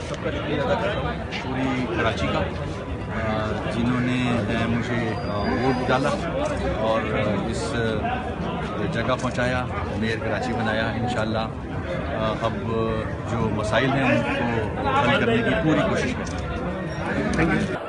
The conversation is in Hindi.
सबका शुक्रिया अदा करता हूँ पूरी कराची का, जिन्होंने मुझे वोट डाला और इस जगह पहुंचाया, मेयर कराची बनाया। इंशाल्लाह अब जो मसाइल हैं उनको हल करने की पूरी कोशिश करें। Thank you.